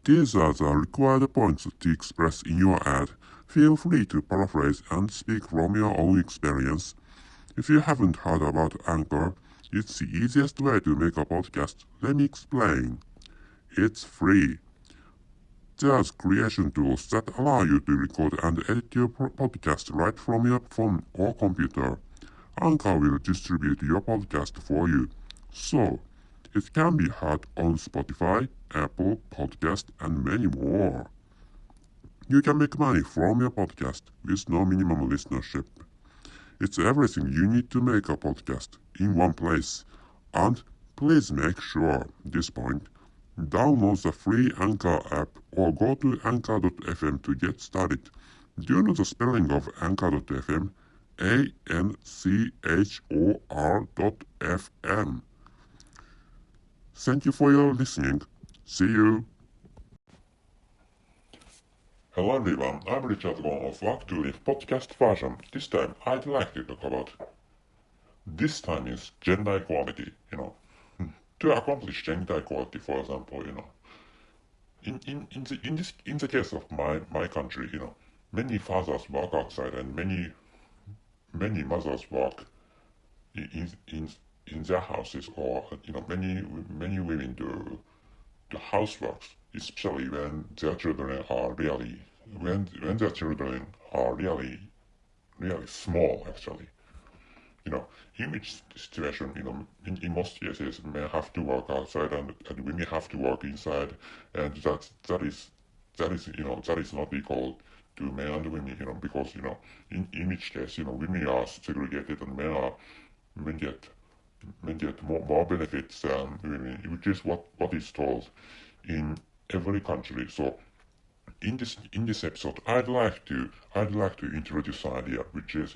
These are the required points to express in your ad. Feel free to paraphrase and speak from your own experience. If you haven't heard about Anchor, it's the easiest way to make a podcast. Let me explain. It's free. There's creation tools that allow you to record and edit your podcast right from your phone or computer. Anchor will distribute your podcast for you. So, it can be heard on Spotify, Apple Podcast, and many more. You can make money from your podcast with no minimum listenership. It's everything you need to make a podcast in one place. And please make sure, this point, download the free Anchor app or go to anchor.fm to get started. Do you know the spelling of anchor.fm? ANCHOR.FM. Thank you for your listening. See you. Hello everyone, I'm Richard Gon of Walk to Live podcast version. This time I'd like to talk about this time is gender equality. To accomplish gender equality, for example, in the case of my country, many fathers work outside and many mothers work in their houses, or many women do the houseworks, especially when their children are when their children are really small, actually. In which situation, in most cases, men have to work outside and women have to work inside, and that is not equal to men and women, because in which case, women are segregated and men get more benefits than women, which is what is told in every country. So in this episode, I'd like to introduce an idea, which is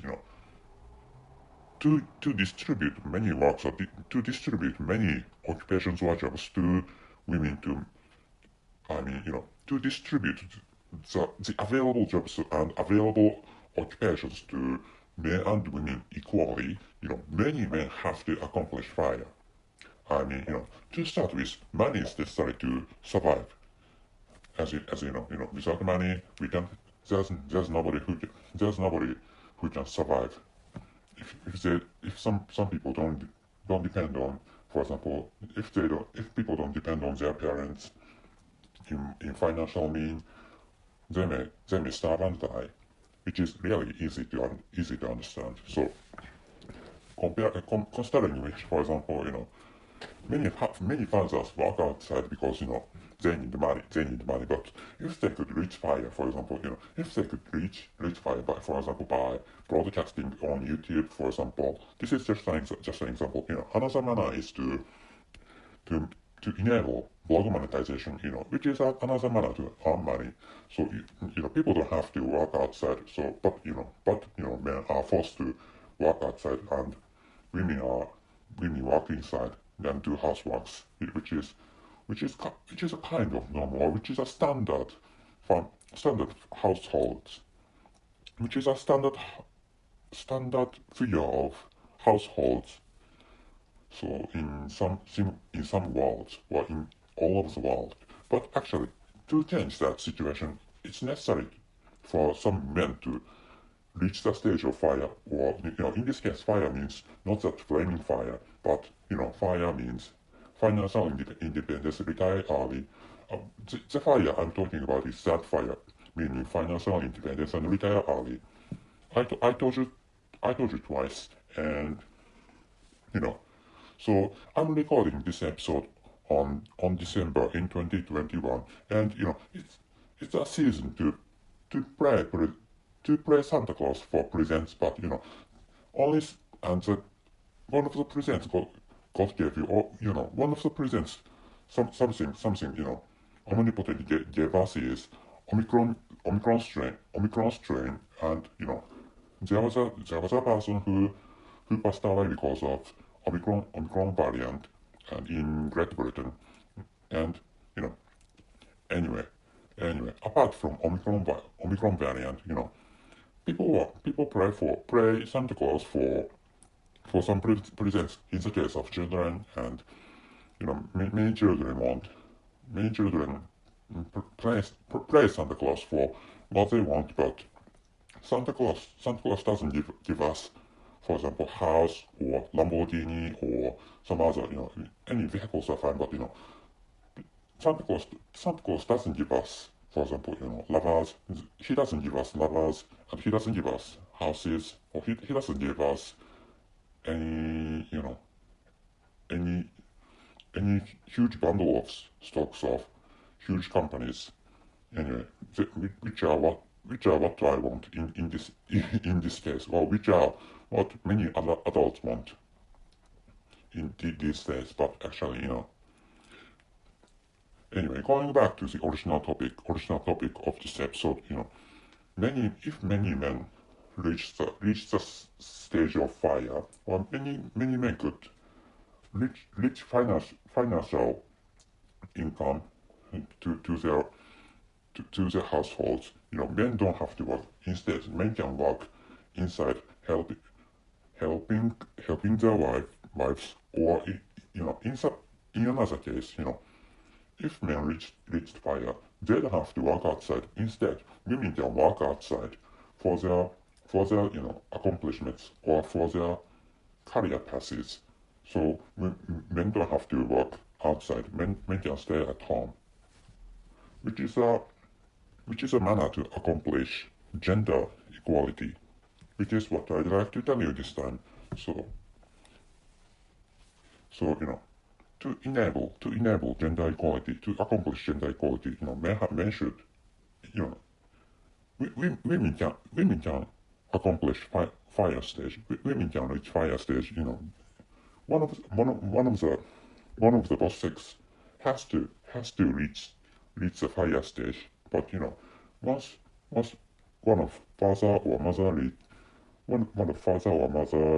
to distribute many works, or to distribute many occupations or jobs to women, to distribute the available jobs and available occupations to men and women equally. Many men have to accomplish fire. To start with, money is necessary to survive. As you know, without money, there's nobody who can survive. If some people don't depend on, for example, if people don't depend on their parents in financial means, they may starve and die, which is really easy to understand. So considering which, for example, many fathers work outside because they need money. But if they could reach fire, for example, if they could reach fire by, for example, by broadcasting on YouTube, for example, this is just an example. Another manner is to enable blog monetization, which is another manner to earn money. So people don't have to work outside. So but men are forced to work outside, and women work inside and do houseworks, which is a kind of normal, which is a standard household, which is a standard figure of households. So in some worlds, or in all over the world. But actually, to change that situation, it's necessary for some men to reach the stage of fire, or in this case, fire means not that flaming fire, but fire means financial independence, retire early. The fire I'm talking about is that fire, meaning financial independence and retire early. I told you twice, and so I'm recording this episode on December in 2021, and it's a season to play Santa Claus for presents, but only and one of the presents God gave you, or one of the presents, something omnipotent gave us is Omicron strain, and there was a person who passed away because of Omicron variant, and in Great Britain, and anyway, apart from Omicron variant, people pray Santa Claus for some presents in the case of children, and many children praise Santa Claus for what they want, but Santa Claus doesn't give us, for example, house or Lamborghini or some other, any vehicles are fine, but Santa Claus doesn't give us, for example, lovers. He doesn't give us lovers, and he doesn't give us houses, or he doesn't give us any, any any huge bundle of stocks of huge companies. Anyway, which are what I want in this in this case, or which are what many other adults want in these days. But actually, Anyway, going back to the original topic of this episode, if many men reach the stage of fire, or many men could reach financial income to their households. Men don't have to work. Instead, men can work inside, helping their wives, or in another case, if men reached fire, they don't have to work outside. Instead, women can work outside for their accomplishments, or for their career passes. So men don't have to work outside. Men can stay at home, which is a manner to accomplish gender equality, which is what I'd like to tell you this time. So to enable gender equality, to accomplish gender equality, men should, women can accomplish fire stage. Women can reach fire stage. One of the boss sex has to reach the fire stage. But once one of father or mother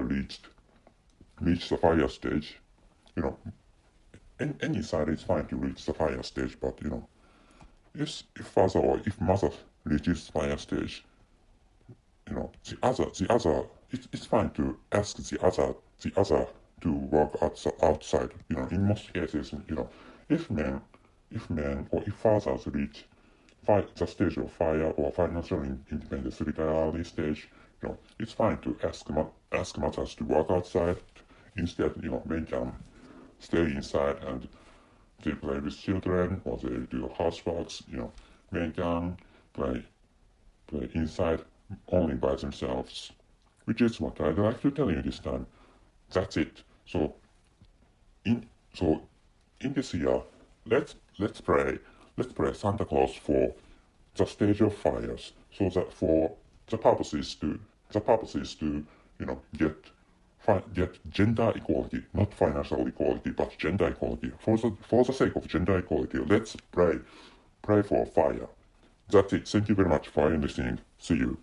reached the fire stage, any side is fine to reach the fire stage. But if father or if mother reaches fire stage, the other, it's fine to ask the other to work outside. In most cases, if men or if fathers reach the stage of fire or financial independence, retire early stage, it's fine to ask mothers to work outside. Instead, men can stay inside and they play with children, or they do houseworks. Men can play inside only by themselves, which is what I'd like to tell you this time. That's it. So in this year, let's pray Santa Claus for the stage of fires, so that for the purpose is to get gender equality, not financial equality, but gender equality. For the sake of gender equality, let's pray for fire. That's it. Thank you very much for listening. See you.